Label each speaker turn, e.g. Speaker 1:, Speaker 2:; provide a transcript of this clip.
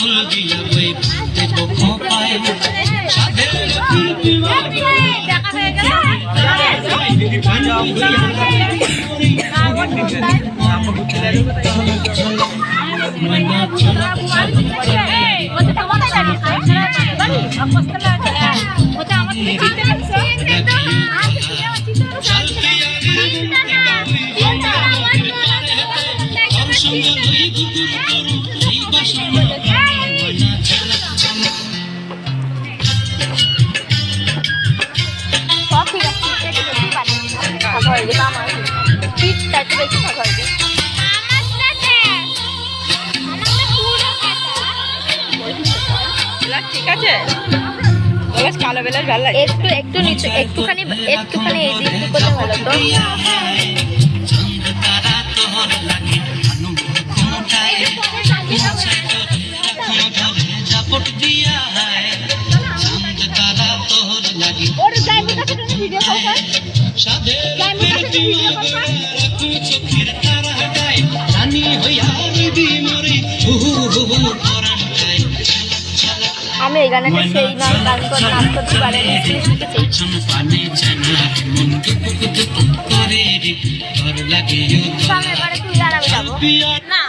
Speaker 1: ফুল দিয়া ওই দেব খোপায় সাধের
Speaker 2: দেখা হয়ে গেল
Speaker 3: ঠিক আছে কালো বেলার ভালো লাগে
Speaker 2: একটু একটু নিচে একটুখানি এই দিক করতে ভালো তো আমি এই গানটা সেই গান নাচ করতে পারিনি শিখেছি এবারে তুই গান আমি যাবো না